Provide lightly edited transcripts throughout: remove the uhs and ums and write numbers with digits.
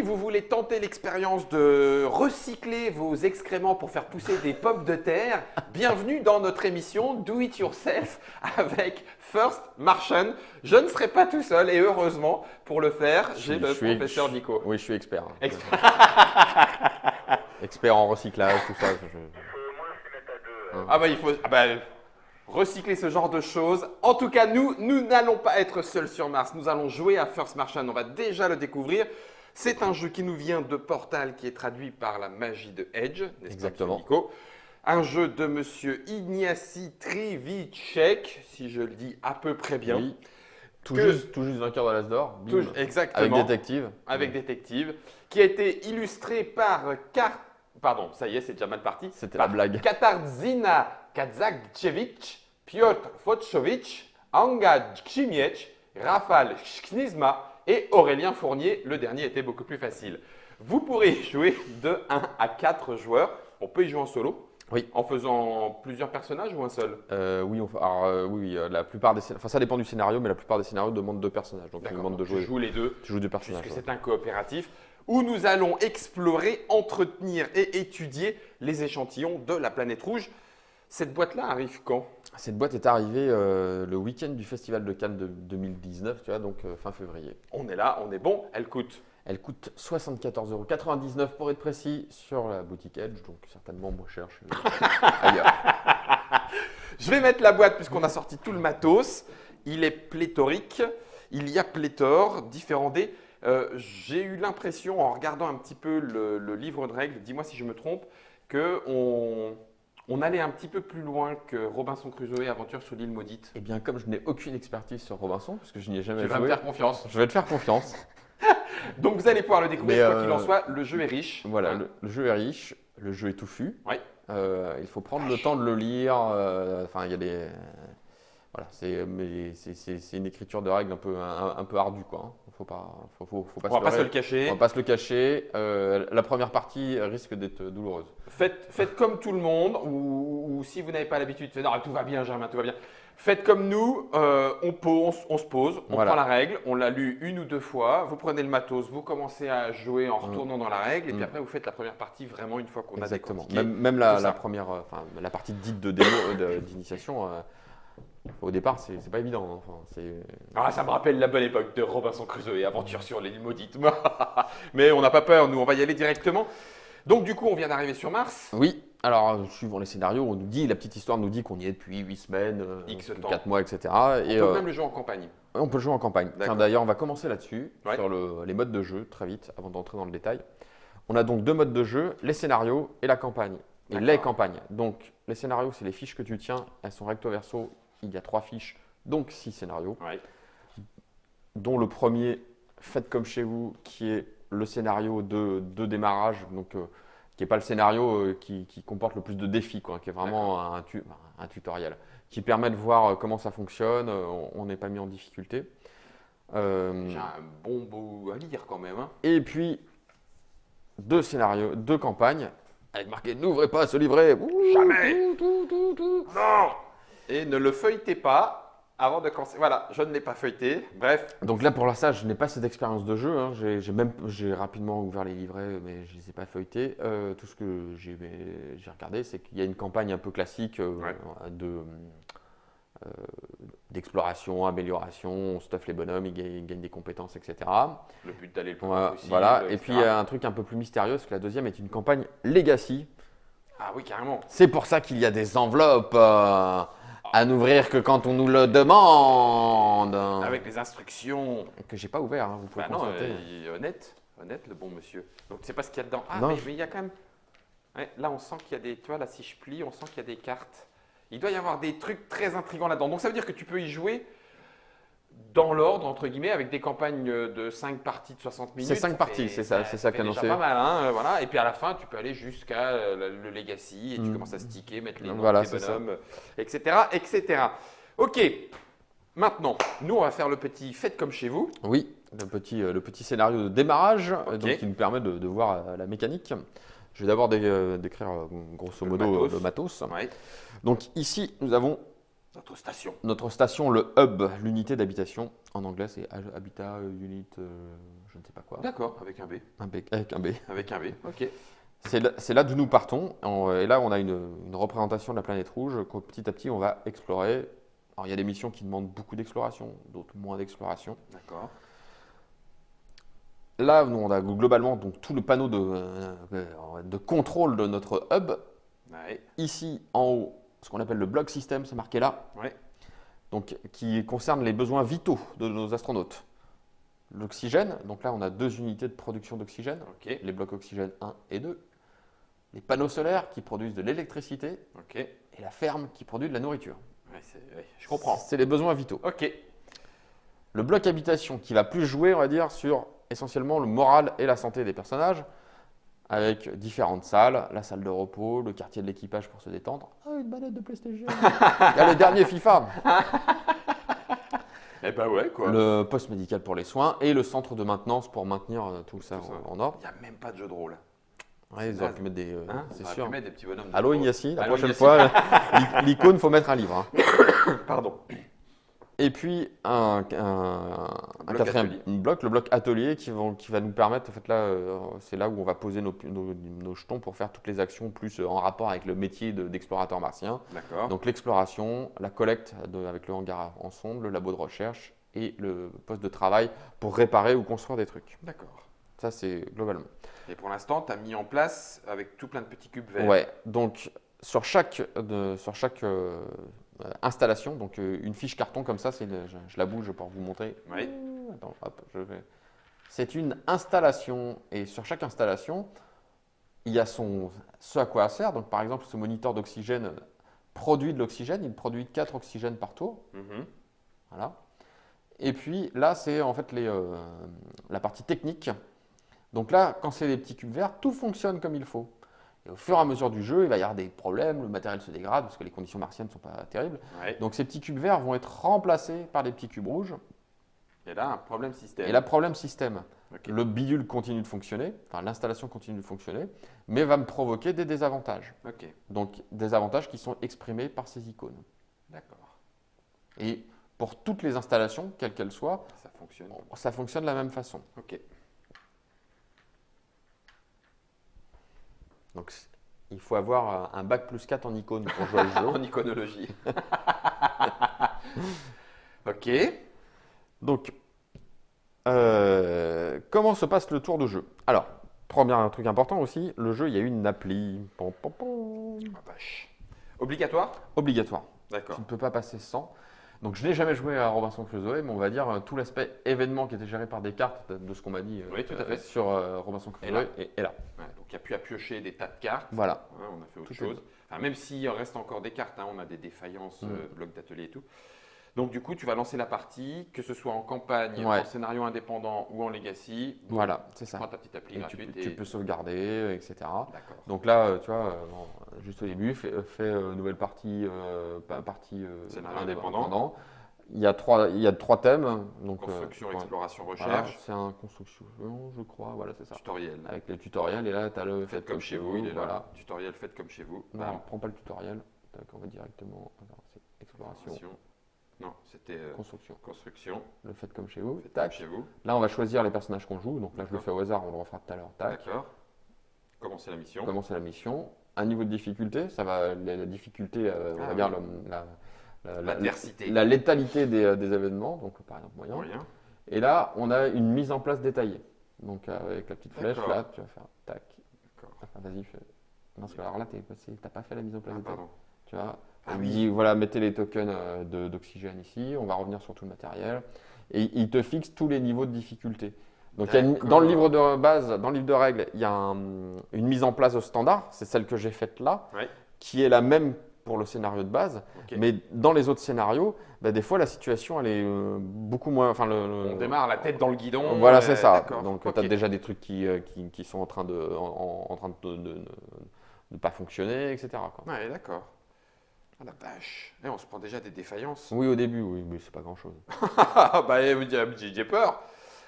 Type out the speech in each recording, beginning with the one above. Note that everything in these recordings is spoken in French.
vous voulez tenter l'expérience de recycler vos excréments pour faire pousser des pommes de terre, bienvenue dans notre émission Do It Yourself avec First Martian. Je ne serai pas tout seul et heureusement pour le faire, j'ai le professeur Nico. Oui, je suis expert. Expert. Expert en recyclage, tout ça. Ah bah il faut recycler ce genre de choses. En tout cas, nous n'allons pas être seuls sur Mars. Nous allons jouer à First Martian. On va déjà le découvrir. C'est un jeu qui nous vient de Portal, qui est traduit par la magie de Edge, n'est-ce Exactement. pas, Nico? Un jeu de monsieur Ignacy Trivicek, si je le dis à peu près bien. Oui. Tout juste vainqueur de l'As d'or. Exactement. Avec détective. Avec détective. Qui a été illustré par Pardon, ça y est, c'est déjà mal parti. C'était la blague. Katarzyna Kazakchevich, Piotr Fotchowicz, Anga Kchimiec, Rafal Knizma et Aurélien Fournier. Le dernier était beaucoup plus facile. Vous pourrez jouer de 1 à 4 joueurs. On peut y jouer en solo. Oui. En faisant plusieurs personnages ou un seul? Oui, la plupart des scénarios, ça dépend du scénario, mais la plupart des scénarios demandent 2 personnages. Donc ils demandent de jouer. Tu joues les deux. Tu joues 2 personnages. Puisque c'est un coopératif où nous allons explorer, entretenir et étudier les échantillons de la planète rouge. Cette boîte-là arrive quand? Cette boîte est arrivée le week-end du Festival de Cannes de 2019, tu vois, donc fin février. On est là, on est bon. Elle coûte 74,99 € pour être précis sur la boutique Edge, donc certainement moins cher chez ailleurs. Je vais mettre la boîte puisqu'on a sorti tout le matos. Il est pléthorique, il y a pléthore, différents dés. J'ai eu l'impression, en regardant un petit peu le livre de règles, dis-moi si je me trompe, qu'on allait un petit peu plus loin que Robinson Crusoe, Aventure sur l'île maudite. Eh bien, comme je n'ai aucune expertise sur Robinson, parce que je n'y ai jamais joué, Tu vas me faire confiance. je vais te faire confiance. Donc vous allez pouvoir le découvrir, Mais, quoi qu'il en soit, le jeu est riche. Voilà, Hein. le jeu est riche, le jeu est touffu. Ouais. Il faut prendre le temps de le lire. Enfin, il y a des. Voilà, c'est une écriture de règles un peu ardue, quoi. Faut pas On va pas se le cacher. On va pas se le cacher. La première partie risque d'être douloureuse. Faites comme tout le monde, ou si vous n'avez pas l'habitude, non, tout va bien, Germain, tout va bien. Faites comme nous, on se pose, on prend la règle, on l'a lu 1 ou 2 fois, vous prenez le matos, vous commencez à jouer en retournant dans la règle, et puis après vous faites la première partie vraiment une fois qu'on a décortiqué. Même la première, la partie dite de démo, d'initiation. Au départ, c'est pas évident. Enfin, ça me rappelle la bonne époque de Robinson Crusoe et Aventure sur l'île maudite. Mais on n'a pas peur, nous, on va y aller directement. Donc du coup, on vient d'arriver sur Mars. Oui, alors suivant les scénarios, on nous dit, la petite histoire nous dit qu'on y est depuis 8 semaines, X temps. 4 mois, etc. On peut même le jouer en campagne. On peut le jouer en campagne. Tiens, d'ailleurs, on va commencer là-dessus, Ouais. sur les modes de jeu, très vite, avant d'entrer dans le détail. On a donc 2 modes de jeu, les scénarios et la campagne. Et les campagnes. Donc, les scénarios, c'est les fiches que tu tiens, elles sont recto verso. Il y a 3 fiches, donc 6 scénarios, dont le premier, faites comme chez vous, qui est le scénario de démarrage, donc qui n'est pas le scénario qui comporte le plus de défis, quoi, qui est vraiment un tutoriel, qui permet de voir comment ça fonctionne, on n'est pas mis en difficulté. J'ai un bon bout à lire quand même. Hein. Et puis, 2 scénarios, 2 campagnes, avec marqué « N'ouvrez pas ce livret !» Jamais. Non. Et ne le feuilletez pas avant de commencer. Voilà, je ne l'ai pas feuilleté. Bref. Donc là, pour l'instant, je n'ai pas cette expérience de jeu. Hein. J'ai rapidement ouvert les livrets, mais je ne les ai pas feuilletés. Tout ce que j'ai regardé, c'est qu'il y a une campagne un peu classique d'exploration, amélioration. On stuff les bonhommes, ils gagnent des compétences, etc. Le but d'aller le plus loin possible. Voilà. etc. Et puis, il y a un truc un peu plus mystérieux, parce que la deuxième est une campagne Legacy. Ah oui, carrément. C'est pour ça qu'il y a des enveloppes à n'ouvrir que quand on nous le demande. Avec les instructions. Que j'ai pas ouvert, hein, vous pouvez constater. Il est honnête, le bon monsieur. Donc tu sais pas ce qu'il y a dedans. Ah, Non. mais il y a quand même. Ouais, là, on sent qu'il y a des. Tu vois, là, si je plie, on sent qu'il y a des cartes. Il doit y avoir des trucs très intrigants là-dedans. Donc ça veut dire que tu peux y jouer dans l'ordre, entre guillemets, avec des campagnes de 5 parties de 60 minutes. C'est 5 parties, c'est ça qu'annoncé. C'est pas mal, hein, voilà. Et puis à la fin, tu peux aller jusqu'à le Legacy et tu commences à sticker, mettre les noms des bonhommes, etc., etc. Ok, maintenant, nous, on va faire le petit faites comme chez vous. Oui, le petit scénario de démarrage, donc, qui nous permet de voir la mécanique. Je vais d'abord décrire grosso modo le matos. Ouais. Donc ici, nous avons Notre station. Notre station, le hub, l'unité d'habitation. En anglais, c'est Habitat Unit, je ne sais pas quoi. D'accord, avec un B. Avec un B. Avec un B, ok. C'est là d'où nous partons. Et là, on a une représentation de la planète rouge que petit à petit, on va explorer. Alors, il y a des missions qui demandent beaucoup d'exploration, d'autres moins d'exploration. D'accord. Là, nous, on a globalement donc, tout le panneau de contrôle de notre hub. Ouais. Ici, en haut, ce qu'on appelle le bloc système, c'est marqué là. Ouais. Donc, qui concerne les besoins vitaux de nos astronautes. L'oxygène, donc là, on a 2 unités de production d'oxygène. Ok. Les blocs oxygène 1 et 2. Les panneaux solaires qui produisent de l'électricité. Ok. Et la ferme qui produit de la nourriture. Ouais, je comprends. C'est les besoins vitaux. Ok. Le bloc habitation qui va plus jouer, on va dire, sur essentiellement le moral et la santé des personnages, avec différentes salles, la salle de repos, le quartier de l'équipage pour se détendre. Ah, une manette de PlayStation. Il y a le dernier FIFA. Eh ben ouais, quoi. Le poste médical pour les soins et le centre de maintenance pour maintenir tout ça en ordre. Il n'y a même pas de jeu de rôle. Ouais, ils auraient pu mettre des. Hein, c'est on aurait sûr. pu mettre des petits bonhommes. de Allô jeu de rôle. Ignasi, la Allô, prochaine Ignasi. fois, l'icône, faut mettre un livre. Hein. Pardon. Et puis un Bloc quatrième atelier. bloc, le bloc atelier qui va nous permettre, en fait là, c'est là où on va poser nos jetons pour faire toutes les actions plus en rapport avec le métier d'explorateur martien. D'accord. Donc l'exploration, la collecte avec le hangar en sonde, le labo de recherche et le poste de travail pour réparer ou construire des trucs. D'accord. Ça c'est globalement. Et pour l'instant, tu as mis en place avec tout plein de petits cubes verts. Ouais, donc sur chaque installation, donc une fiche carton comme ça, je la bouge pour vous montrer. Oui. Attends, hop, je vais. C'est une installation et sur chaque installation, il y a ce à quoi elle sert. Donc par exemple, ce moniteur d'oxygène produit de l'oxygène, il produit 4 oxygènes par tour. Mhm. Voilà. Et puis là, c'est en fait la partie technique. Donc là, quand c'est des petits cubes verts, tout fonctionne comme il faut. Et au fur et à mesure du jeu, il va y avoir des problèmes, le matériel se dégrade parce que les conditions martiennes ne sont pas terribles. Ouais. Donc ces petits cubes verts vont être remplacés par des petits cubes rouges. Et là, un problème système. Et là, problème système. Ok. Le bidule continue de fonctionner, enfin l'installation continue de fonctionner, mais va me provoquer des désavantages. Ok. Donc des avantages qui sont exprimés par ces icônes. D'accord. Et pour toutes les installations, quelles qu'elles soient, Ça fonctionne. ça fonctionne de la même façon. Ok. Donc il faut avoir un bac plus 4 en icône pour jouer au jeu. En iconologie. Ok. Donc, comment se passe le tour de jeu? Alors, premier truc important aussi, le jeu, il y a une appli. Pom, pom, pom. Ah, vache. Obligatoire? Obligatoire. D'accord. Tu ne peux pas passer sans. Donc, je n'ai jamais joué à Robinson Crusoe, mais on va dire tout l'aspect événement qui était géré par des cartes, de ce qu'on m'a dit Oui, tout à fait. sur Robinson Crusoe, là. est là. Ouais, donc il n'y a plus à piocher des tas de cartes. Voilà. Ouais, on a fait autre Tout est chose. Enfin, même s'il reste encore des cartes, hein, on a des défaillances, blocs d'atelier et tout. Donc du coup, tu vas lancer la partie, que ce soit en campagne, Ouais. en scénario indépendant ou en legacy. Boum, Voilà, c'est Tu ça. prends ta petite appli Et gratuite. tu peux sauvegarder, etc. D'accord. Donc là, tu vois, juste au début, fais nouvelle partie, Scénario indépendant. Il y a trois thèmes. Donc, Construction, exploration, voilà, recherche, c'est un construction, je crois. Voilà, c'est ça. tutoriel. Avec les tutoriels, et là, tu as le Faites comme chez vous, il est là. Voilà. Tutoriel, faites comme chez vous. Non, prends pas le tutoriel. Tac, on va directement. Attends, c'est exploration, Non, c'était construction. construction. Le faites comme chez vous. Faites comme Tac. chez vous. Là, on va choisir les personnages qu'on joue. Donc là, je le D'accord. fais au hasard, on le refera tout à l'heure. Tac. D'accord. Commencer la mission. Commencer la mission. Un niveau de difficulté, ça va, la difficulté, on va dire L'adversité. la létalité des événements, donc par exemple moyen. Moyen. Et là, on a une mise en place détaillée. Donc avec la petite flèche, D'accord. là, tu vas faire tac. D'accord. Enfin, vas-y, fais. Non, parce que alors là, t'as pas fait la mise en place Ah, détaillée. pardon. Tu vois, Ah on oui. dit voilà, mettez les tokens d'oxygène ici, on va revenir sur tout le matériel. Et il te fixe tous les niveaux de difficulté. Donc il y a D'accord. dans le livre de base, dans le livre de règles, il y a une mise en place au standard, c'est celle que j'ai faite là, Ouais. qui est la même pour le scénario de base. Ok. Mais dans les autres scénarios, bah, des fois la situation elle est beaucoup moins. Enfin, On démarre la tête dans le guidon. Voilà, c'est ça. D'accord. Donc Ok. tu as déjà des trucs qui sont en train de ne pas fonctionner, etc. quoi. Ouais, d'accord. Ah la vache. Eh, on se prend déjà des défaillances. Oui, au début, oui, mais c'est pas grand chose. Bah, j'ai peur.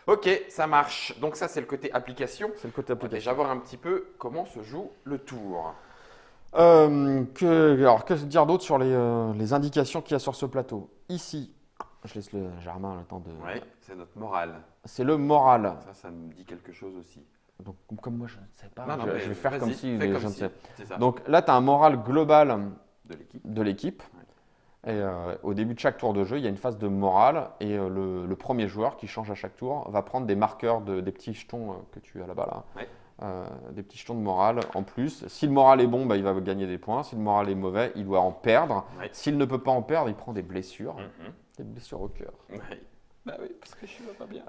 Ok, ça marche. Donc ça, c'est le côté application. C'est le côté On va déjà application. voir un petit peu comment se joue le tour. Alors, que dire d'autre sur les indications qu'il y a sur ce plateau? Ici, je laisse le Germain le temps de. Ouais, c'est notre morale. C'est le moral. Ça me dit quelque chose aussi. Donc, comme moi, je ne sais pas, Non, non, je vais faire comme si fais comme je ne si. sais. C'est ça. Donc là, tu as un moral global De l'équipe. de l'équipe. Et au début de chaque tour de jeu, il y a une phase de morale. Et le premier joueur qui change à chaque tour va prendre des marqueurs, des petits jetons que tu as là-bas. Là. Ouais. Des petits jetons de morale en plus. Si le moral est bon, bah, il va gagner des points. Si le moral est mauvais, il doit en perdre. Ouais. S'il ne peut pas en perdre, il prend des blessures. Mhm. Des blessures au cœur. Ouais. Bah oui, parce que je ne vais pas bien.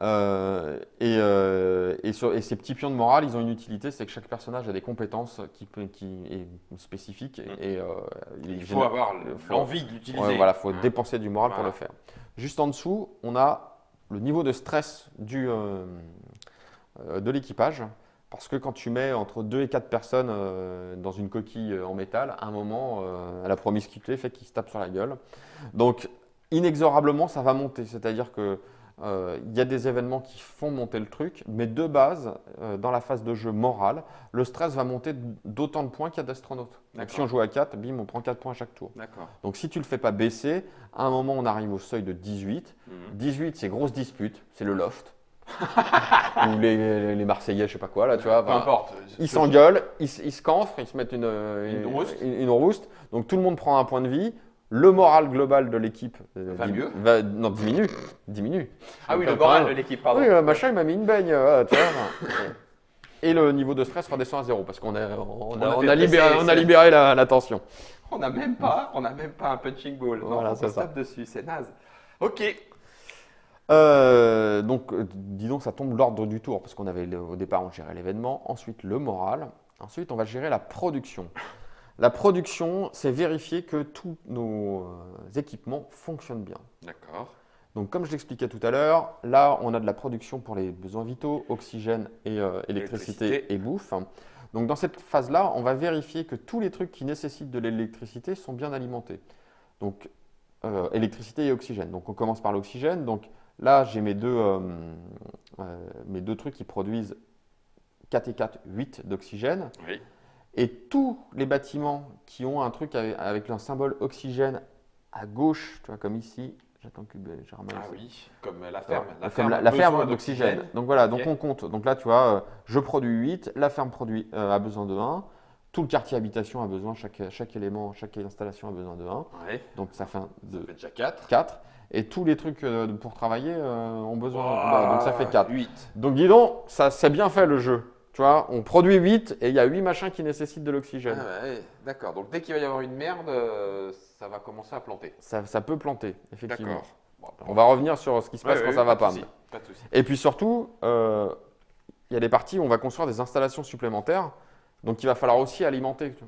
Et ces petits pions de morale, ils ont une utilité, c'est que chaque personnage a des compétences qui est spécifique. Il faut avoir l'envie de l'utiliser. Voilà, il faut dépenser du moral pour Voilà. le faire. Juste en dessous, on a le niveau de stress de l'équipage. Parce que quand tu mets entre 2 et 4 personnes dans une coquille en métal, à un moment, la promiscuité fait qu'ils se tapent sur la gueule. Donc, inexorablement, ça va monter. C'est-à-dire que il y a des événements qui font monter le truc, mais de base, dans la phase de jeu morale, le stress va monter d'autant de points qu'il y a d'astronautes. Donc, si on joue à 4, bim, on prend 4 points à chaque tour. D'accord. Donc, si tu ne le fais pas baisser, à un moment, on arrive au seuil de 18. Mhm. 18, c'est grosse dispute, c'est le loft. Ou les Marseillais, je sais pas quoi, là, tu vois. Peu importe. Ils s'engueulent, ils se cancrent, ils se mettent une rouste. Donc tout le monde prend un point de vie. Le moral global de l'équipe diminue. Ah oui, le Donc, moral quand de même, l'équipe, pardon. oui, machin, il m'a mis une baigne. Tu vois. Et le niveau de stress redescend à 0 parce qu'on a libéré la tension. On n'a même pas un punching ball. Non, Voilà, faut qu'on c'est ça. se tape dessus, c'est naze. Ok. Donc, dis donc, ça tombe l'ordre du tour parce qu'on avait au départ, on gérait l'événement, ensuite le moral, ensuite on va gérer la production. La production, c'est vérifier que tous nos équipements fonctionnent bien. D'accord. Donc, comme je l'expliquais tout à l'heure, là, on a de la production pour les besoins vitaux, oxygène et électricité et bouffe. Donc, dans cette phase-là, on va vérifier que tous les trucs qui nécessitent de l'électricité sont bien alimentés. Donc, électricité et oxygène. Donc, on commence par l'oxygène. Donc, là, j'ai mes deux trucs qui produisent 4 et 4, 8 d'oxygène. Oui. Et tous les bâtiments qui ont un truc avec un symbole oxygène à gauche, tu vois, comme ici, j'attends que Germain. Ah oui, comme la ferme. Comme la a besoin ferme d'oxygène. Donc voilà, Ok. donc on compte. Donc là, tu vois, je produis 8, la ferme a besoin de 1, tout le quartier habitation a besoin, chaque élément, chaque installation a besoin de 1. Ouais. Donc ça fait Ça fait déjà 4. 4. Et tous les trucs pour travailler ont besoin. Donc ça fait 4. 8. Donc dis donc, ça c'est bien fait le jeu. Tu vois, on produit 8 et il y a 8 machins qui nécessitent de l'oxygène. Ah ouais, d'accord. Donc dès qu'il va y avoir une merde, ça va commencer à planter. Ça peut planter, effectivement. D'accord. Bon, On va revenir sur ce qui se passe quand ça va pas. Pas de souci. Et puis surtout, il y a des parties où on va construire des installations supplémentaires. Donc il va falloir aussi alimenter. Tu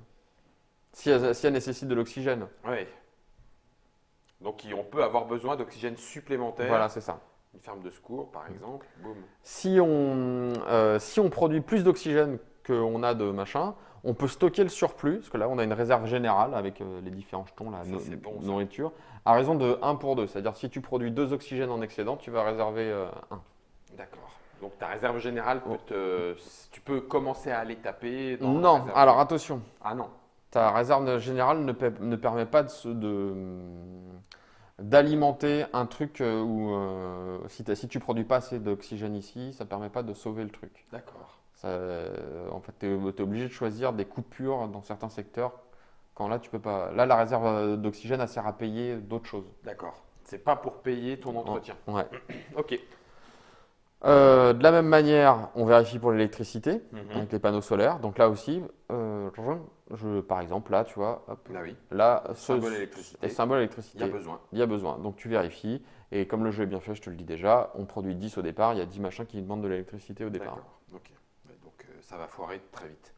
vois. Si elles nécessitent de l'oxygène. Oui. Donc on peut avoir besoin d'oxygène supplémentaire. Voilà, c'est ça. Une ferme de secours, par exemple. Boum. Si on produit plus d'oxygène qu'on a de machin, on peut stocker le surplus, parce que là on a une réserve générale avec les différents jetons, la Ça, c'est bon, ça. nourriture, à raison de 1 pour 2. C'est-à-dire si tu produis 2 oxygènes en excédent, tu vas réserver 1. D'accord. Donc ta réserve générale tu peux commencer à aller taper dans la Non, réserve. alors attention, Ah non. ta réserve générale ne permet pas d'alimenter un truc où si tu produis pas assez d'oxygène ici, ça ne permet pas de sauver le truc. D'accord. En fait, tu es obligé de choisir des coupures dans certains secteurs. Quand là, tu peux pas. Là, la réserve d'oxygène, elle sert à payer d'autres choses. D'accord. C'est pas pour payer ton entretien. Ouais. Ok. De la même manière, on vérifie pour l'électricité Mhm. avec les panneaux solaires. Donc là aussi, par exemple, là, tu vois, hop, Là oui. là, Symbole électricité. et symbole Il électricité. y a besoin. Il y a besoin. Donc tu vérifies. Et comme le jeu est bien fait, je te le dis déjà, on produit 10 au départ. Il y a 10 machins qui demandent de l'électricité au départ. D'accord. Ok. Ouais, donc ça va foirer très vite.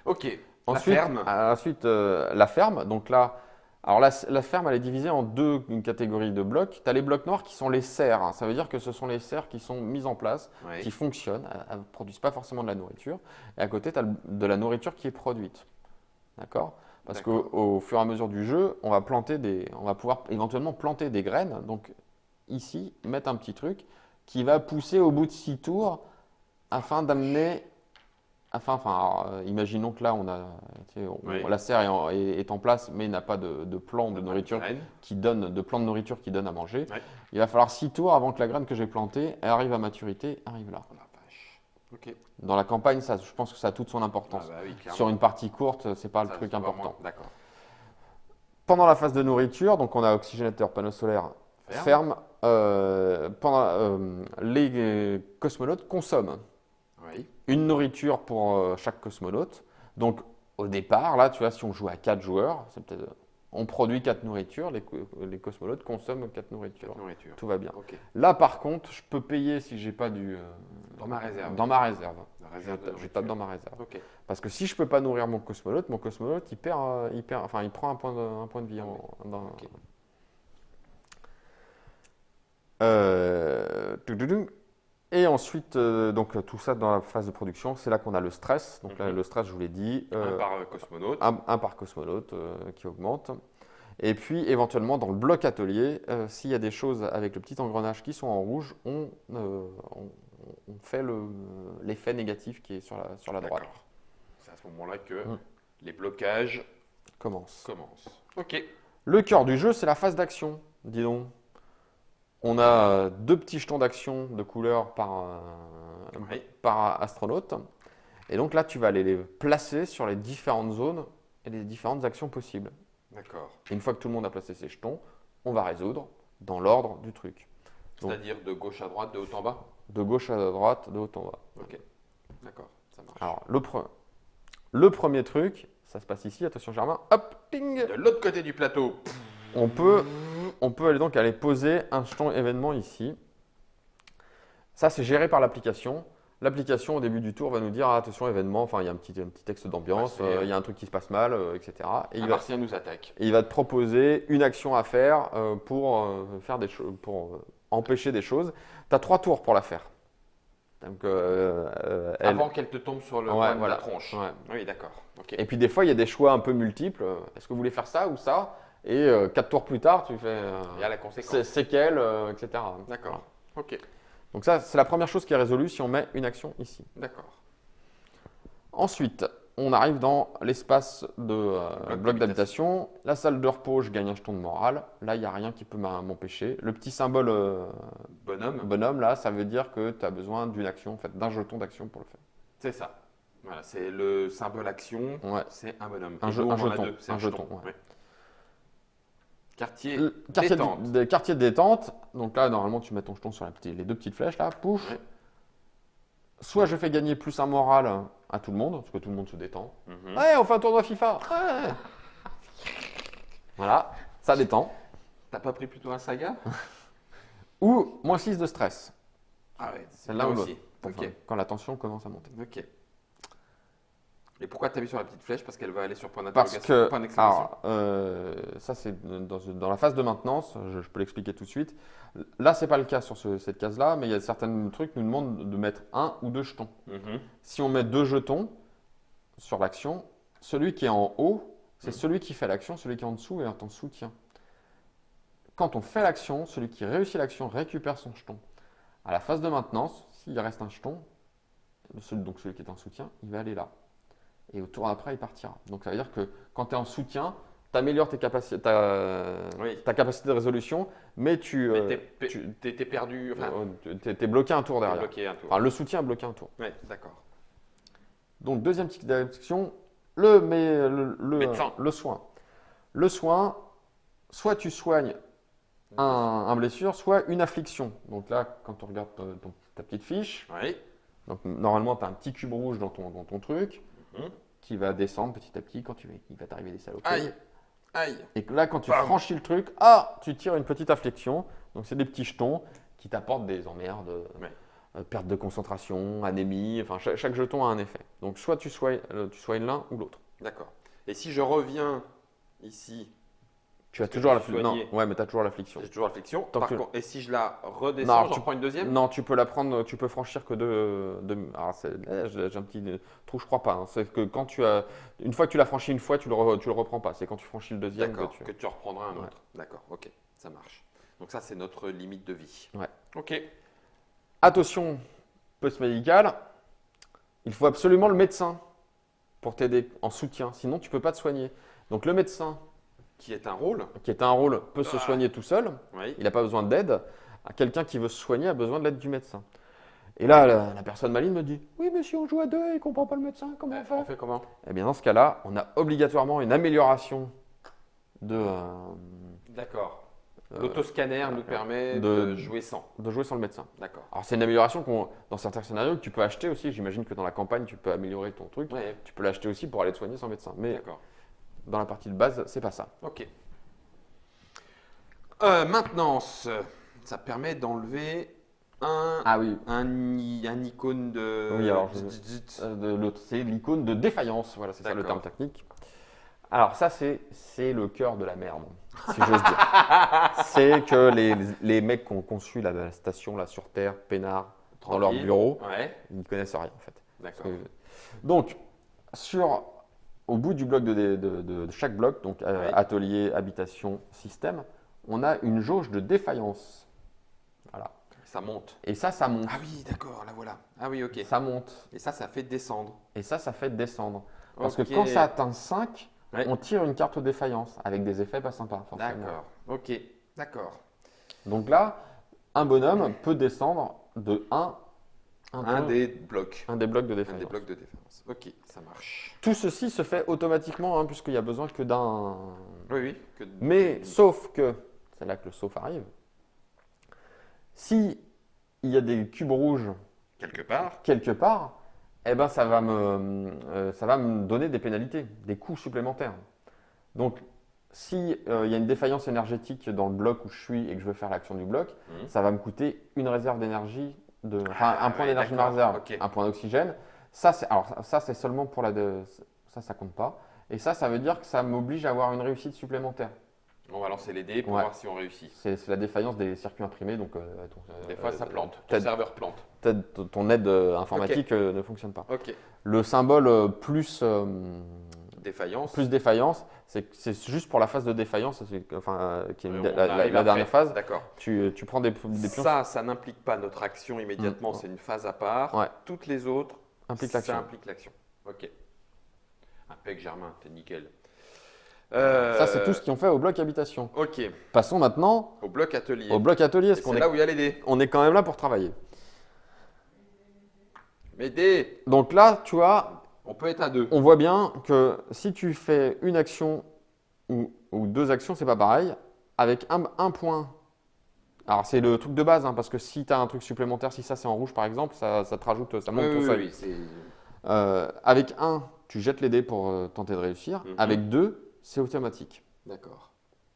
Ok. Ensuite, la ferme. Donc là, alors la ferme, elle est divisée en deux catégories de blocs. Tu as les blocs noirs qui sont les serres. Hein. Ça veut dire que ce sont les serres qui sont mises en place, Ouais. qui fonctionnent. Elles ne produisent pas forcément de la nourriture. Et à côté, tu as de la nourriture qui est produite. D'accord? Parce D'accord. qu'au fur et à mesure du jeu, on va pouvoir éventuellement planter des graines. Donc ici, mettre un petit truc qui va pousser au bout de 6 tours afin d'amener imaginons que là, Oui. la serre est en place, mais n'a pas de plan de nourriture Graine. de plan de nourriture qui donne à manger. Ouais. Il va falloir 6 tours avant que la graine que j'ai plantée elle arrive à maturité, arrive là. Oh la vache. Ok. Dans la campagne, ça, je pense que ça a toute son Ah importance. bah oui, clairement. Sur une partie courte, c'est pas le Ça, truc c'est important. vraiment- D'accord. Pendant la phase de nourriture, donc on a oxygénateur, panneau solaire, ferme. Les cosmonautes consomment Oui. une nourriture pour chaque cosmonaute. Donc au départ, là, tu vois, si on joue à 4 joueurs, on produit 4 nourritures, les cosmonautes consomment 4 nourritures. Nourriture. Tout va bien. Ok. Là, par contre, je peux payer si j'ai pas Dans ma réserve. dans ma réserve. La réserve de Je tape nourriture. dans ma réserve. Ok. Parce que si je peux pas nourrir mon cosmonaute, il prend un point de vie. Ok. Toudoudou. Et ensuite, donc tout ça dans la phase de production, c'est là qu'on a le stress. Donc là, le stress, je vous l'ai dit, Un par cosmonaute. un par cosmonaute qui augmente. Et puis éventuellement dans le bloc atelier, s'il y a des choses avec le petit engrenage qui sont en rouge, on fait l'effet négatif qui est sur la droite. D'accord. C'est à ce moment-là que Mm. les blocages Commence. commencent. Ok. Le cœur du jeu, c'est la phase d'action. Dis donc. On a 2 petits jetons d'action de couleur Oui. par astronaute. Et donc là, tu vas aller les placer sur les différentes zones et les différentes actions possibles. D'accord. Et une fois que tout le monde a placé ses jetons, on va résoudre dans l'ordre du truc. Donc, C'est-à-dire de gauche à droite, de haut en bas. de gauche à droite, de haut en bas. Ok. D'accord. Ça marche. Alors, le premier truc, ça se passe ici. Attention, Germain. Hop, ting. De l'autre côté du plateau. On peut aller poser un jeton événement ici. Ça, c'est géré par l'application. L'application, au début du tour, va nous dire attention, événement, enfin, il y a un petit texte d'ambiance, Ouais, c'est- il y a un truc qui se passe mal, etc. Et Un martien nous attaque. il va te proposer une action à faire pour faire des choses, pour empêcher des choses. Tu as 3 tours pour la faire. Donc, Avant qu'elle te tombe sur le Ouais, coin de voilà. la tronche. Ouais. Oui, d'accord. Ok. Et puis des fois, il y a des choix un peu multiples. Est-ce que vous voulez faire ça ou ça? Et 4 tours plus tard, tu fais Il y a la conséquence. séquelles, etc. D'accord. Ok. Donc ça, c'est la première chose qui est résolue si on met une action ici. D'accord. Ensuite, on arrive dans l'espace de Bloc bloc d'habitation. La salle de repos, je gagne un jeton de morale. Là, il n'y a rien qui peut m'empêcher. Le petit symbole Bonhomme. bonhomme, là, ça veut dire que tu as besoin d'une action, en fait, d'un jeton d'action pour le faire. C'est ça. Voilà, c'est le symbole action. Ouais. C'est un bonhomme. Un Et jeu- nous, un on en a jeton. deux. C'est Un un jeton, jeton. ouais. Ouais. Quartier Quartier détente. quartier de détente. Donc là, normalement, tu mets ton jeton sur les 2 petites flèches, là. Pouf. Ouais. Soit je fais gagner plus un moral à tout le monde, parce que tout le monde se détend. Mhm. Ouais, on fait un tournoi FIFA. Ouais. Voilà, ça détend. T'as pas pris plutôt un saga? Ou moins 6 de stress. Ah ouais, c'est Celle-là là ou aussi. l'autre. Enfin, Ok. quand la tension commence à monter. Ok. Et pourquoi tu appuies sur la petite flèche? Parce qu'elle va aller sur point Parce d'interrogation, que, point d'exclamation. ça c'est dans la phase de maintenance, je peux l'expliquer tout de suite. Là, c'est pas le cas sur cette case-là, mais il y a certains trucs qui nous demandent de mettre 1 ou 2 jetons. Mhm. Si on met 2 jetons sur l'action, celui qui est en haut, c'est Mhm. celui qui fait l'action, celui qui est en dessous est en soutien. Quand on fait l'action, celui qui réussit l'action récupère son jeton. À la phase de maintenance, s'il reste un jeton, donc celui qui est en soutien, il va aller là. Et au tour d'après, il partira. Donc ça veut dire que quand tu es en soutien, tu améliores ta capacité de résolution, mais Mais t'es perdu. Enfin, t'es bloqué un tour t'es derrière. bloqué un tour. Enfin, le soutien a bloqué un tour. Ouais, d'accord. Donc deuxième petite action, le soin. Le soin, soit tu soignes un blessure, soit une affliction. Donc là, quand on regarde ta petite fiche, Oui. donc normalement tu as un petit cube rouge dans ton truc Mhm. qui va descendre petit à petit quand il va t'arriver des saloperies. Aïe. Aïe. Et que là, quand tu Bam. franchis le truc, tu tires une petite affliction. Donc c'est des petits jetons qui t'apportent des emmerdes, Ouais. perte de concentration, anémie. Enfin, chaque jeton a un effet. Donc soit tu soignes l'un ou l'autre. D'accord. Et si je reviens ici, Tu as Parce que toujours tu l'affliction. soignais. Non, ouais, mais tu as toujours l'affliction. j'ai toujours l'affliction. Tant Par que- contre, et si je la redescends, Non, j'en prends une deuxième? Non, tu peux la prendre, tu peux franchir que alors j'ai un petit trou, je crois pas. Hein. C'est que une fois que tu l'as franchi une fois, tu le reprends pas. C'est quand tu franchis le deuxième que D'accord, tu. que tu en reprendras un Ouais. autre. D'accord, ok, ça marche. Donc ça, c'est notre limite de vie. Ouais. Ok. Attention post-médicale. il faut absolument le médecin pour t'aider en soutien. Sinon, tu ne peux pas te soigner. Donc, le médecin, Qui est un rôle. qui est un rôle, peut se soigner tout seul. Oui. Il n'a pas besoin d'aide. Quelqu'un qui veut se soigner a besoin de l'aide du médecin. Et là, la personne maligne me dit « Oui, mais si on joue à deux et qu'on ne comprend pas le médecin, comment on fait ?» On fait comment? Eh bien, dans ce cas-là, on a obligatoirement une amélioration de D'accord. L'autoscanner nous permet de- de jouer sans. jouer sans le médecin. D'accord. Alors, c'est une amélioration dans certains scénarios que tu peux acheter aussi. J'imagine que dans la campagne, tu peux améliorer ton truc. Ouais, Tu peux l'acheter aussi pour aller te soigner sans médecin. Mais d'accord. dans la partie de base, c'est pas ça. Ok. Maintenance. Ça permet d'enlever Oui. un icône de. Oui, alors, c'est l'icône de défaillance. Voilà, c'est ça le terme D'accord. technique. Alors, ça, c'est le cœur de la merde, si j'ose dire. C'est que les mecs qui ont conçu la station là, sur Terre, peinard, dans leur Tranquille. bureau, Ouais, ils ne connaissent rien en fait. d'accord. Donc, au bout du bloc de chaque bloc, donc Ouais. atelier, habitation, système, on a une jauge de défaillance. Voilà. Ça monte. Et ça monte. Ah oui, d'accord, là voilà. Ah oui, ok. Ça monte. Et ça fait descendre. Et ça fait descendre. Parce Ok. que quand ça atteint 5, Ouais. on tire une carte défaillance avec des effets pas sympas, forcément. D'accord. Ok. D'accord. Donc là, un bonhomme peut descendre de Un des blocs. un des blocs de Un défaillance. des blocs de défense. Ok, ça marche. Tout ceci se fait automatiquement, puisqu'il n'y a besoin que d'un. Oui, oui. Mais sauf que, c'est là que le sauf arrive, si il y a des cubes rouges Quelque part. quelque part, eh ben ça va me donner des pénalités, des coûts supplémentaires. Donc, si il y a une défaillance énergétique dans le bloc où je suis et que je veux faire l'action du bloc, ça va me coûter une réserve d'énergie, un point d'énergie de ma réserve, ok. un point d'oxygène. Ça, c'est seulement pour ça compte pas. Et ça veut dire que ça m'oblige à avoir une réussite supplémentaire. On va lancer les dés pour Ouais. voir si on réussit. C'est la défaillance des circuits imprimés. Donc, Des fois, ça plante. Ton peut-être serveur plante. ton aide informatique ne fonctionne pas. Ok. Le symbole plus Défaillance. défaillance, c'est juste pour la phase de défaillance, qui est On la arrive dernière après. phase. D'accord. Tu prends des pions, Ça n'implique pas notre action immédiatement. C'est une phase à part. Ouais. Toutes les autres, implique ça l'action. implique l'action. Ok. Impec, Germain, t'es nickel. Ça, c'est tout ce qu'ils ont fait au bloc habitation. Ok. Passons maintenant Au bloc atelier. au bloc atelier, parce Et qu'on c'est là où il y a les dés. on est quand même là pour travailler. Mais dés, Donc là, tu vois, on peut être à deux. on voit bien que si tu fais une action ou deux actions, c'est pas pareil. Avec un point, alors c'est le truc de base, parce que si tu as un truc supplémentaire, si ça c'est en rouge par exemple, ça te rajoute, ça monte ton seuil. Oui, c'est... Avec un, tu jettes les dés pour tenter de réussir. Mhm. Avec deux, c'est automatique. D'accord.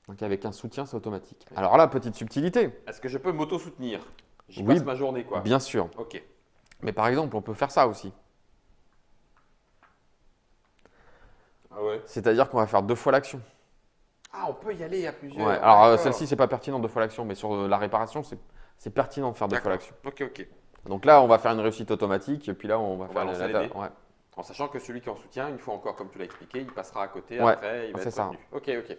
Donc avec un soutien, c'est automatique. Alors là, petite subtilité, Est-ce que je peux m'auto-soutenir? J'y Oui, passe ma journée, quoi. bien sûr. Ok. Mais par exemple, on peut faire ça aussi. Ah ouais. C'est-à-dire qu'on va faire 2 fois l'action. Ah, on peut y aller à plusieurs. Ouais. Alors D'accord. celle-ci, c'est pas pertinent 2 fois l'action, mais sur la réparation, c'est pertinent de faire 2 fois D'accord. l'action. Ok, ok. Donc là, on va faire une réussite automatique, et puis là, on va faire lancer les dés. ouais. En sachant que celui qui en soutient, une fois encore, comme tu l'as expliqué, il passera à côté, Ouais, après, il va c'est être ça. retenu. Ok, ok.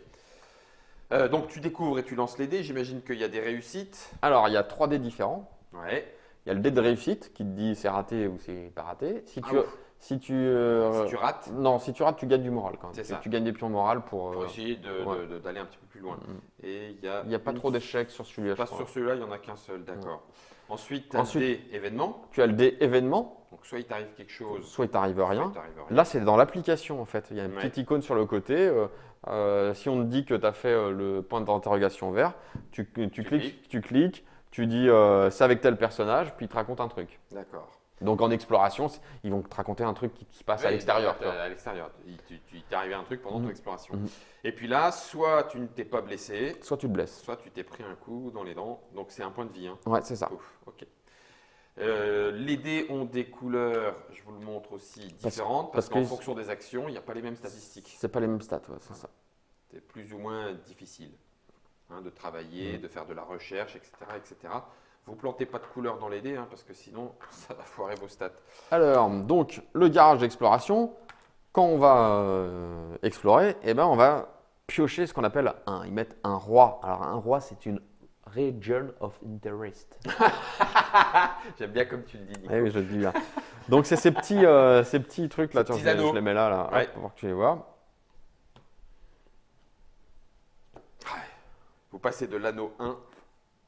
Donc tu découvres et tu lances les dés. J'imagine qu'il y a des réussites. Alors, il y a 3 dés différents. Ouais. Il y a le dé de réussite qui te dit c'est raté ou c'est pas raté. Si tu ouf. si tu Si tu rates, non, si tu rates, tu gagnes du moral quand même. C'est ça. Tu gagnes des pions morales pour. pour essayer ouais. d'aller un petit peu plus loin. Mhm. Et Il n'y a pas trop d'échecs sur celui-là. Pas je crois. sur celui-là, il n'y en a qu'un seul, d'accord. Ensuite, tu as Ensuite- des événements. Tu as le dé événement, Donc soit il t'arrive quelque chose, soit il t'arrive soit rien. il t'arrive rien. Là, c'est dans l'application en fait. Il y a une Ouais. petite icône sur le côté. Si on te dit que tu as fait le point d'interrogation vert, tu cliques, tu dis c'est avec tel personnage, puis il te raconte un truc. D'accord. Donc en exploration, ils vont te raconter un truc qui se passe à Oui, l'extérieur. tu vois. À l'extérieur. Il t'est arrivé un truc pendant ton Mhm. exploration. Mhm. Et puis là, soit tu ne t'es pas blessé, Soit tu te blesses. soit tu t'es pris un coup dans les dents. Donc c'est un point de vie. Hein. Ouais, c'est ça. Ouf, ok. Les dés ont des couleurs, je vous le montre aussi, différentes parce parce qu'en que- fonction des actions, il n'y a pas les mêmes statistiques. C'est pas les mêmes stats, ouais, c'est ça. C'est plus ou moins difficile de travailler, de faire de la recherche, etc. etc. Vous plantez pas de couleurs dans les dés parce que sinon ça va foirer vos stats. Alors, donc, le garage d'exploration, quand on va explorer, eh ben, on va piocher ce qu'on appelle ils mettent un roi. Alors, un roi, c'est une Region of Interest. J'aime bien comme tu le dis, Nico. Oui, je le dis bien. Donc, c'est ces petits trucs là. Ces Tiens, petits je anneaux. les mets là, Ouais. pour que tu les vois. Vous passez de l'anneau 1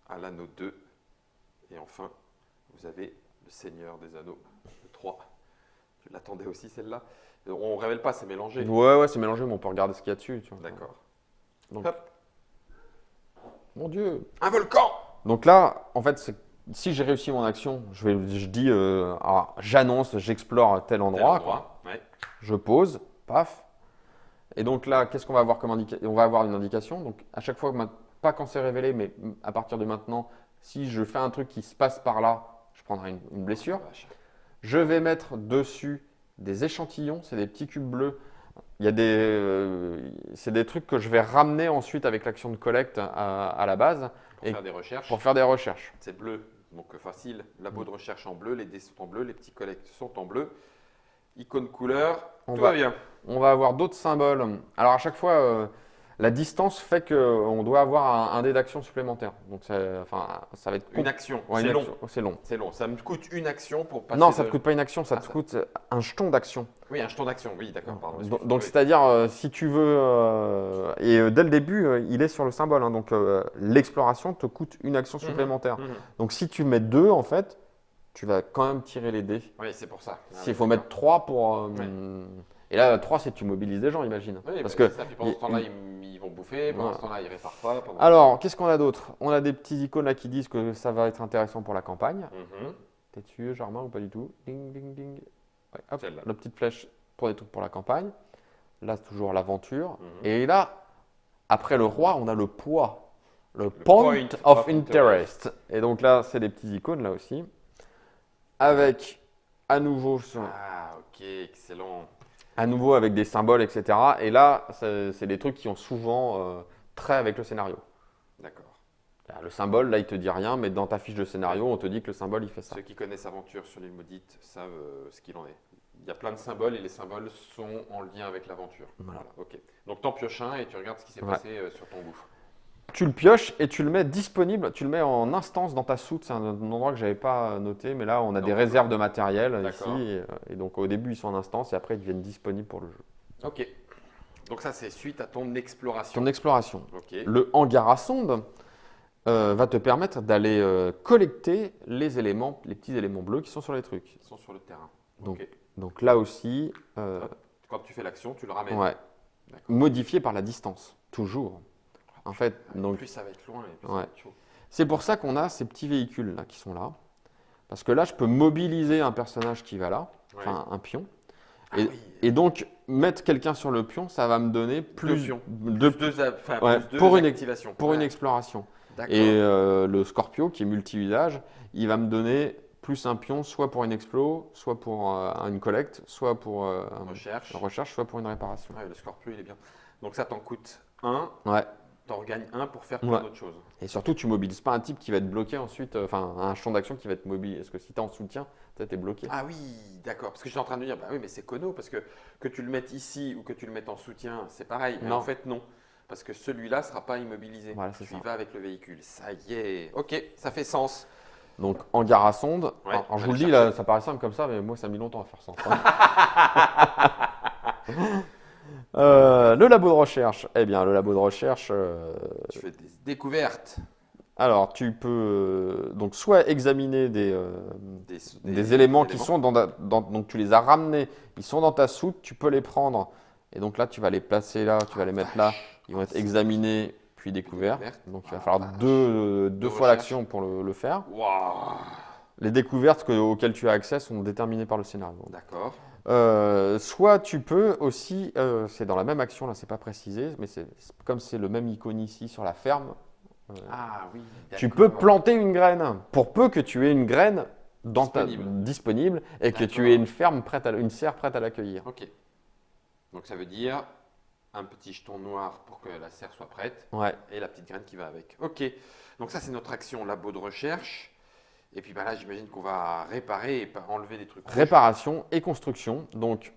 à l'anneau 2. Et enfin, vous avez le Seigneur des Anneaux, le 3. Tu l'attendais aussi, celle-là? On ne révèle pas, c'est mélangé. Ouais, c'est mélangé, mais on peut regarder ce qu'il y a dessus. Tu vois. D'accord. Donc, Hop. mon Dieu. Un volcan! Donc là, en fait, si j'ai réussi mon action, je dis, j'annonce, j'explore tel endroit. Quoi. Ouais. Je pose, paf. Et donc là, qu'est-ce qu'on va avoir comme indication? On va avoir une indication. Donc à chaque fois, pas quand c'est révélé, mais à partir de maintenant, si je fais un truc qui se passe par là, je prendrai une blessure. Je vais mettre dessus des échantillons, c'est des petits cubes bleus. C'est des trucs que je vais ramener ensuite avec l'action de collecte à la base. Pour faire des recherches. Pour faire des recherches. C'est bleu, donc facile. Labo de recherche en bleu, les dés sont en bleu, les petits collectes sont en bleu. Icône couleur, tout va bien. On va avoir d'autres symboles. Alors à chaque fois, la distance fait qu'on doit avoir un dé d'action supplémentaire. Donc ça va être une action. Ouais, c'est long. C'est long. C'est long. Ça me coûte une action pour passer. Non, ça ne te coûte pas une action, ça te coûte un jeton d'action. Oui, un jeton d'action. Oui, d'accord. Pardon. Donc c'est-à-dire, si tu veux, dès le début, il est sur le symbole. Hein, donc l'exploration te coûte une action supplémentaire. Donc si tu mets 2, en fait, tu vas quand même tirer les dés. Oui, c'est pour ça. S'il faut mettre 3 pour. Et là, 3, c'est que tu mobilises des gens, imagine. Oui, parce que ça. Puis pendant ce temps-là, ils vont bouffer. Pendant ce temps-là, ils réparent pas. Alors, qu'est-ce qu'on a d'autre? On a des petits icônes là qui disent que ça va être intéressant pour la campagne. T'es dessus, Germain, ou pas du tout? Ding, ding, ding. Ouais, hop, la petite flèche pour des trucs pour la campagne. Là, c'est toujours l'aventure. Et là, après le roi, on a le poids. Le point of interest. Et donc là, c'est des petits icônes là aussi. Avec, à nouveau, ah, ok, excellent. À nouveau avec des symboles, etc. Et là, c'est des trucs qui ont souvent trait avec le scénario. D'accord. Le symbole, là, il te dit rien, mais dans ta fiche de scénario, on te dit que le symbole, il fait ça. Ceux qui connaissent Aventure sur l'île maudite savent ce qu'il en est. Il y a plein de symboles et les symboles sont en lien avec l'aventure. Voilà. Ok. Donc, t'en pioches un et tu regardes ce qui s'est passé sur ton gouffre. Tu le pioches et tu le mets disponible, tu le mets en instance dans ta soute. C'est un endroit que je n'avais pas noté, mais là, on a des réserves de matériel ici. Et donc, au début, ils sont en instance et après, ils deviennent disponibles pour le jeu. Ok. Donc, ça, c'est suite à ton exploration. Ton exploration. Ok. Le hangar à sonde va te permettre d'aller collecter les petits éléments bleus qui sont sur les trucs. Ils sont sur le terrain. Donc là aussi… quand tu fais l'action, tu le ramènes. Ouais. Modifié par la distance, toujours. En fait, donc, plus ça va être loin et plus ça va être chaud. C'est pour ça qu'on a ces petits véhicules là qui sont là. Parce que là, je peux mobiliser un personnage qui va là, enfin un pion. Et donc, mettre quelqu'un sur le pion, ça va me donner plus pour une activation. Pour une exploration. Et le Scorpio, qui est multi-usage, il va me donner plus un pion, soit pour une explo, soit pour une collecte, soit pour une recherche, soit pour une réparation. Ouais, le Scorpio, il est bien. Donc ça t'en coûte 1. Ouais. T'en regagnes 1 pour faire plein d'autres choses. Et surtout, tu mobilises pas un type qui va être bloqué ensuite, un champ d'action qui va être mobile. Parce que si tu es en soutien, tu es bloqué. Ah oui, d'accord. Parce que j'étais en train de dire, bah oui, mais c'est Kono, parce que tu le mettes ici ou que tu le mettes en soutien, c'est pareil. Mais en fait, non. Parce que celui-là ne sera pas immobilisé. Voilà, tu y vas avec le véhicule. Ça y est. Ok, ça fait sens. Donc, hangar à sonde. Ouais, alors, je vous le dis, là, ça paraît simple comme ça, mais moi, ça a mis longtemps à faire sens. Le labo de recherche. Eh bien, le labo de recherche… Tu fais des découvertes. Alors, tu peux donc soit examiner des éléments qui sont donc tu les as ramenés, ils sont dans ta soute, tu peux les prendre. Et donc là, tu vas les placer là, tu vas les mettre là. Ils vont être examinés puis découverts. Donc, il va falloir deux fois l'action pour le faire. Wow. Les découvertes auxquelles tu as accès sont déterminées par le scénario. D'accord. Soit tu peux aussi, c'est dans la même action, là c'est pas précisé, mais comme c'est le même icône ici sur la ferme, ah oui, tu peux planter une graine. Pour peu que tu aies une graine disponible et que tu aies une ferme une serre prête à l'accueillir. Ok. Donc ça veut dire un petit jeton noir pour que la serre soit prête et la petite graine qui va avec. Ok. Donc ça c'est notre action labo de recherche. Et puis là, j'imagine qu'on va réparer et enlever des trucs. Réparation et construction. Donc,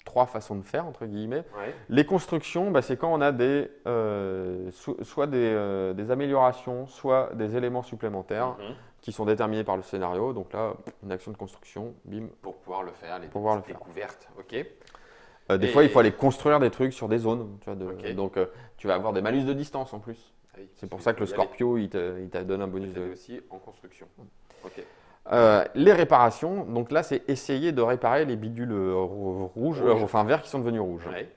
trois façons de faire, entre guillemets. Ouais. Les constructions, c'est quand on a soit des améliorations, soit des éléments supplémentaires qui sont déterminés par le scénario. Donc là, une action de construction, bim. Pour pouvoir le faire, les découvertes. Ok. Des fois, il faut aller construire des trucs sur des zones. Tu vois, donc, tu vas avoir des malus de distance en plus. Oui, c'est pour ça que le Scorpio, il te donne un bonus de. Aussi en construction. Ok. Les réparations, donc là, c'est essayer de réparer les bidules rouges, enfin verts qui sont devenus rouges. Ouais.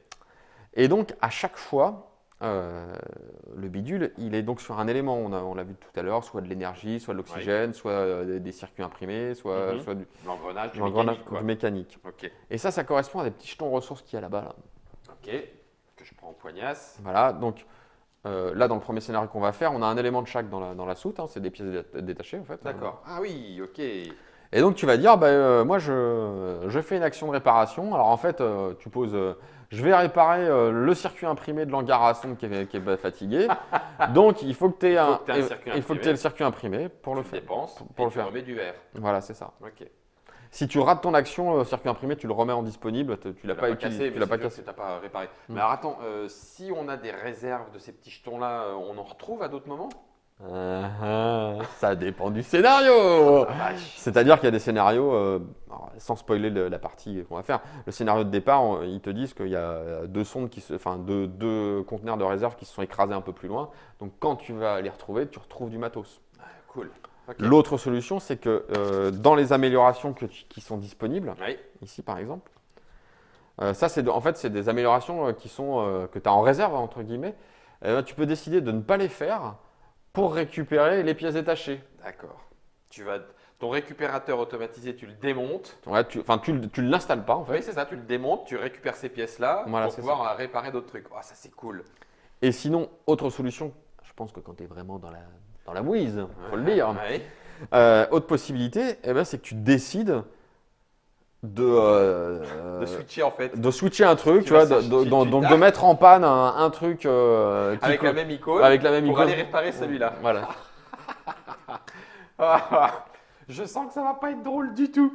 Et donc, à chaque fois, le bidule, il est donc sur un élément, on l'a vu tout à l'heure, soit de l'énergie, soit de l'oxygène, soit des circuits imprimés, soit du l'engrenage, du mécanique. Okay. Et ça correspond à des petits jetons ressources qu'il y a là-bas. Là. Ok, que je prends en poignasse. Voilà, donc là, dans le premier scénario qu'on va faire, on a un élément de chaque dans la soute, c'est des pièces détachées en fait. D'accord. Ah oui, ok. Et donc, tu vas dire, moi, je fais une action de réparation. Alors, en fait, tu poses, je vais réparer le circuit imprimé de l'hangar à sonde qui est fatigué. Donc, il faut que tu aies le circuit imprimé pour le faire. Pour le faire. Tu remets du verre. Voilà, c'est ça. Ok. Si tu rates ton action, le circuit imprimé, tu le remets en disponible. Tu l'as pas cassé. Tu l'as pas cassé. Tu n'as pas réparé. Mais alors, attends, si on a des réserves de ces petits jetons-là, on en retrouve à d'autres moments? Ça dépend du scénario. C'est-à-dire qu'il y a des scénarios, sans spoiler la partie qu'on va faire, le scénario de départ, ils te disent qu'il y a deux conteneurs de réserve qui se sont écrasés un peu plus loin. Donc quand tu vas les retrouver, tu retrouves du matos. Cool. Okay. L'autre solution, c'est que dans les améliorations qui sont disponibles, ici par exemple, ça c'est des améliorations que tu as en réserve, entre guillemets. Tu peux décider de ne pas les faire pour récupérer les pièces détachées. D'accord. Ton récupérateur automatisé, tu le démontes. Ouais, tu ne l'installes pas en fait. Oui, c'est ça, tu le démontes, tu récupères ces pièces-là pour pouvoir réparer d'autres trucs. Oh, ça c'est cool. Et sinon, autre solution, je pense que quand tu es vraiment dans la mouise, il faut le dire. Autre possibilité, c'est que tu décides de switcher en fait. De switcher un truc, tu vois, donc de mettre en panne un truc avec la même icône pour aller réparer celui-là. Voilà. Je sens que ça va pas être drôle du tout.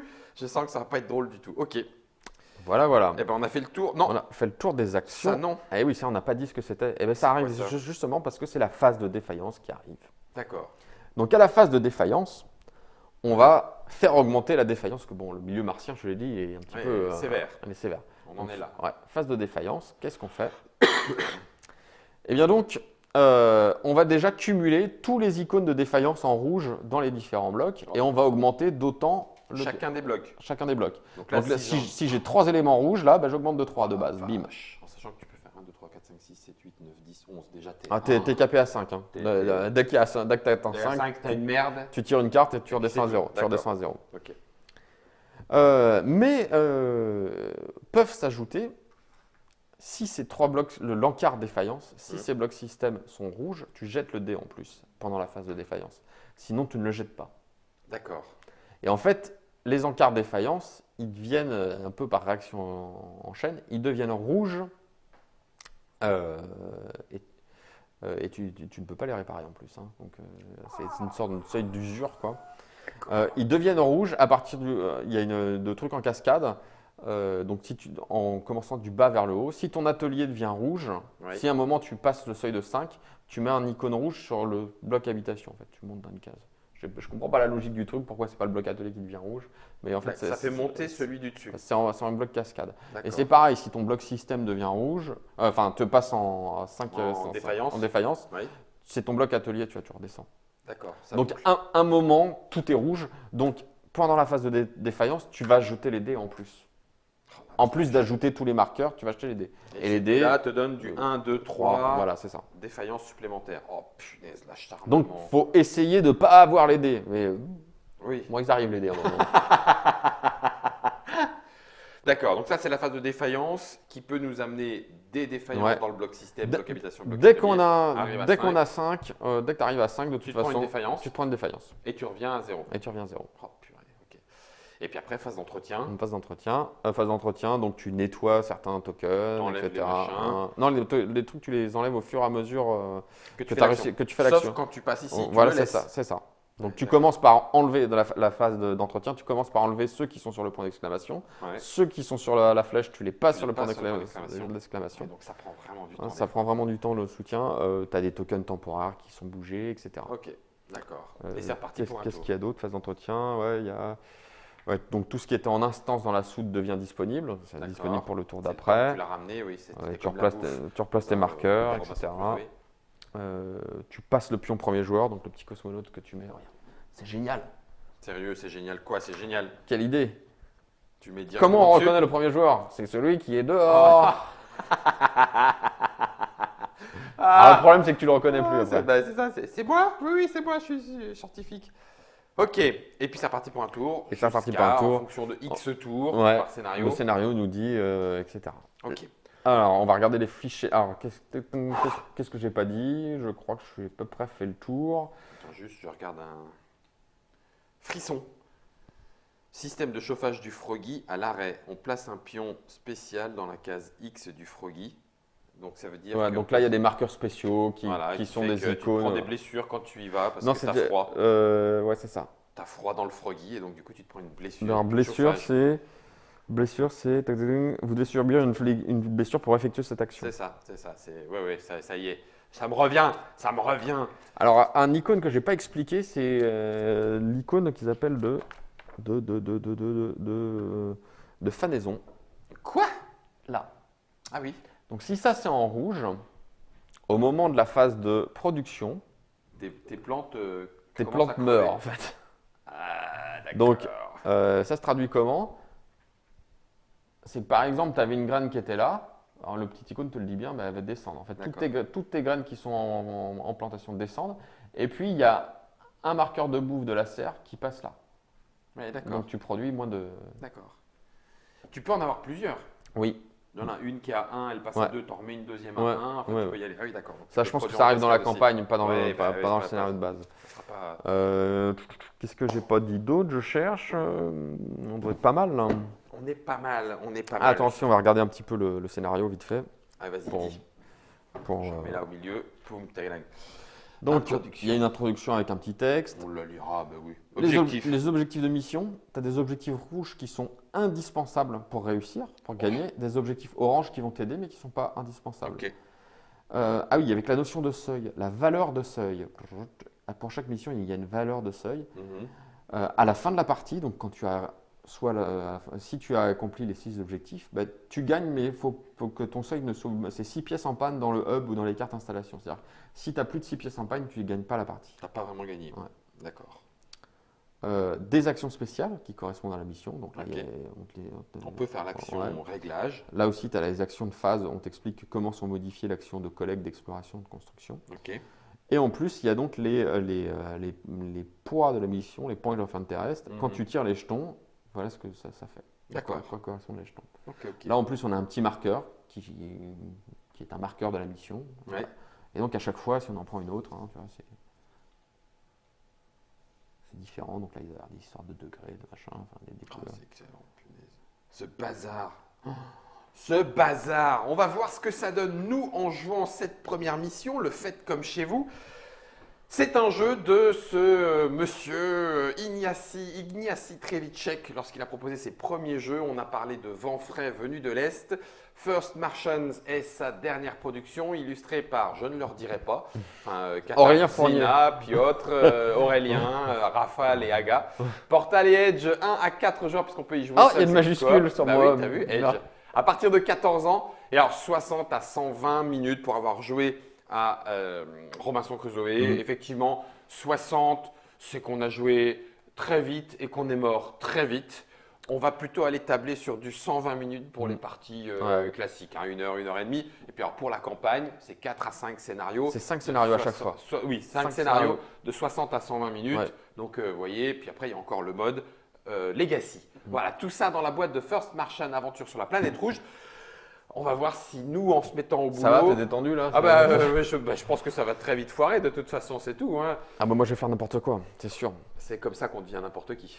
Ok. Voilà. Et on a fait le tour. Non. On a fait le tour des actions. Ça non. Eh oui, ça on n'a pas dit ce que c'était. Ça arrive justement parce que c'est la phase de défaillance qui arrive. D'accord. Donc à la phase de défaillance, on va faire augmenter la défaillance, que le milieu martien, je l'ai dit, est un petit peu sévère. Sévère. On en est là. Ouais, phase de défaillance, qu'est-ce qu'on fait? Eh bien donc, on va déjà cumuler tous les icônes de défaillance en rouge dans les différents blocs et on va augmenter d'autant chacun des blocs. Donc là, si j'ai 3 éléments rouges, là, j'augmente de 3 de base, bim. En sachant que tu peux faire 1, 2, 3, 4, 5, 6, 7, 8, 9, 10, 11, déjà t'es capé à 5. Hein. Dès que tu atteins 5, tu as une merde. Tu tires une carte et tu redescends à 0. Ok. Mais peuvent s'ajouter, si ces 3 blocs, l'encart défaillance, si ces blocs système sont rouges, tu jettes le dé en plus pendant la phase de défaillance. Sinon, tu ne le jettes pas. D'accord. Et en fait, les encarts défaillance, ils deviennent un peu par réaction en chaîne, ils deviennent rouges et tu ne peux pas les réparer en plus. Hein. Donc, c'est une sorte de seuil d'usure, quoi. Ils deviennent rouges à partir il y a de trucs en cascade. Donc, en commençant du bas vers le haut, si ton atelier devient rouge, si à un moment tu passes le seuil de 5, tu mets un icône rouge sur le bloc habitation. En fait, tu montes dans une case. Je ne comprends pas la logique du truc, pourquoi c'est pas le bloc atelier qui devient rouge. Mais en fait, ça fait monter celui du dessus. C'est un bloc cascade. Et c'est pareil, si ton bloc système devient rouge, te passe en 5 en défaillance, c'est ton bloc atelier, tu redescends. D'accord. Donc, un moment, tout est rouge. Donc, pendant la phase de défaillance, tu vas jeter les dés en plus. En plus d'ajouter tous les marqueurs, tu vas jeter les dés. Et les dés là te donnent du 1, 2, 3. Voilà, c'est ça. Défaillance supplémentaire. Oh punaise, l'acharnement. Donc, il faut essayer de ne pas avoir les dés. Mais moi, ils arrivent les dés. D'accord, donc ça c'est la phase de défaillance qui peut nous amener des défaillances dans le bloc système, bloc habitation, bloc dès qu'on a 5, dès que tu arrives à 5, de toute façon, tu prends une défaillance. Et tu reviens à 0. Oh, purée, ok. Et puis après, phase d'entretien. Une phase d'entretien, donc tu nettoies certains tokens, etc. Non, les trucs, tu les enlèves au fur et à mesure que tu fais l'action. Sauf quand tu passes ici. Voilà, c'est ça. Donc tu commences par enlever, dans la phase d'entretien, tu commences par enlever ceux qui sont sur le point d'exclamation. Ouais. Ceux qui sont sur la flèche, tu les passes sur le point d'exclamation. d'exclamation. Donc ça prend vraiment du temps. Hein, ça prend vraiment du temps le soutien. Tu as des tokens temporaires qui sont bougés, etc. Ok, d'accord. Et c'est reparti pour un Qu'est-ce tour. qu'il y a d'autre? Phase d'entretien, ouais, il y a... Ouais, donc tout ce qui était en instance dans la soude devient disponible. C'est disponible pour le tour d'après. Tu l'as ramené, oui. Tu replaces tes marqueurs, etc. Tu passes le pion premier joueur, donc le petit cosmonaute que tu mets. Regarde. C'est génial. Sérieux, c'est génial. Quoi, c'est génial? Quelle idée. Tu mets directement Comment on dessus. reconnaît le premier joueur? C'est celui qui est dehors. Le problème, c'est que tu le reconnais plus après. C'est ça, c'est moi? Oui, c'est moi, je suis scientifique. Ok, et puis c'est reparti pour un tour. Et c'est reparti pour un tour. En fonction de X tours Ouais. par scénario. Le scénario nous dit, etc. Ok. Alors, on va regarder les fichiers. Alors, qu'est-ce que j'ai pas dit? Je crois que je suis à peu près fait le tour. Attends, juste, je regarde un frisson. Système de chauffage du Froggy à l'arrêt. On place un pion spécial dans la case X du Froggy. Donc ça veut dire Ouais, que donc là, il y a des marqueurs spéciaux qui sont fait des que icônes. Tu prends des blessures quand tu y vas parce que tu as froid. Ouais, c'est ça. Tu as froid dans le Froggy et donc du coup, tu te prends une blessure. Alors, blessure, c'est. Vous devez subir une blessure pour effectuer cette action. C'est ça. Ouais, ça y est. Ça me revient. Alors, un icône que je n'ai pas expliqué, c'est l'icône qu'ils appellent de fanaison. Quoi? Là. Ah oui. Donc, si ça c'est en rouge, au moment de la phase de production, tes plantes, meurent en fait. Ah, d'accord. Donc, ça se traduit comment? C'est par exemple, tu avais une graine qui était là. Alors, le petit icône te le dit bien, mais elle va descendre. En fait, toutes tes graines qui sont en plantation descendent. Et puis, il y a un marqueur de bouffe de la serre qui passe là. Ouais, d'accord. Donc, tu produis moins de. D'accord. Tu peux en avoir plusieurs. Oui. Il y en a une qui est à 1, elle passe à 2, tu en remets une deuxième à 1. Enfin, tu peux y aller. Ah oui, d'accord. Ça, je pense que ça arrive dans la campagne, pas dans le scénario de base. Qu'est-ce que j'ai pas dit d'autre? Je cherche. On doit être pas mal là. On est pas mal. Attention, on va regarder un petit peu le scénario vite fait. Ah, vas-y, dis. Je mets là au milieu. Poum, tac. Donc, il y a une introduction avec un petit texte. On la lira, bah oui. Les objectifs de mission, tu as des objectifs rouges qui sont indispensables pour réussir, pour gagner, des objectifs oranges qui vont t'aider mais qui ne sont pas indispensables. Ok. Ah oui, avec la notion de seuil, la valeur de seuil. Pour chaque mission, il y a une valeur de seuil. À la fin de la partie, donc quand tu as si tu as accompli les 6 objectifs, bah, tu gagnes, mais il faut que ton seuil ne soit. C'est 6 pièces en panne dans le hub ou dans les cartes installation. C'est-à-dire, si tu as plus de 6 pièces en panne, tu ne gagnes pas la partie. Tu n'as pas vraiment gagné. Ouais. D'accord. Des actions spéciales qui correspondent à la mission. Donc là, on peut faire l'action réglage. Là aussi, tu as les actions de phase. On t'explique comment sont modifiées l'action de collecte, d'exploration, de construction. Ok. Et en plus, il y a donc les poids de la mission, les points of interest. Quand tu tires les jetons, voilà ce que ça fait. D'accord. Quoi correspondent les jetons. Okay. Là, en plus, on a un petit marqueur qui est un marqueur de la mission. Voilà. Ouais. Et donc, à chaque fois, si on en prend une autre, tu vois, c'est différent. Donc là, il y a des histoires de degrés, de machin, enfin, des couleurs. C'est excellent, punaise. Ce bazar. On va voir ce que ça donne, nous, en jouant cette première mission, le fait comme chez vous. C'est un jeu de ce monsieur Ignacy Trzewiczek. Lorsqu'il a proposé ses premiers jeux, on a parlé de Vent frais venu de l'Est. First Martians est sa dernière production, illustrée par, je ne leur dirai pas, Aurélien Fournier, Piotr, Aurélien, Raphaël et Aga. Portal et Edge, 1 à 4 joueurs, puisqu'on peut y jouer seul. Il y a une majuscule sur moi. Oui, t'as vu, Edge. À partir de 14 ans, et alors 60 à 120 minutes pour avoir joué à Robinson Crusoe. Effectivement, 60, c'est qu'on a joué très vite et qu'on est mort très vite. On va plutôt aller tabler sur du 120 minutes pour les parties classiques, 1 heure, 1 heure et demie. Et puis alors pour la campagne, c'est 4 à 5 scénarios. C'est 5 scénarios à chaque fois. Oui, 5 scénarios de 60 à 120 minutes. Ouais. Donc vous voyez, puis après il y a encore le mode Legacy. Voilà, tout ça dans la boîte de First Martian Aventure sur la planète rouge. On va voir si nous, en se mettant au boulot… Ça va, t'es détendu là? Je pense que ça va très vite foirer, de toute façon, c'est tout. Hein. Moi je vais faire n'importe quoi, c'est sûr. C'est comme ça qu'on devient n'importe qui.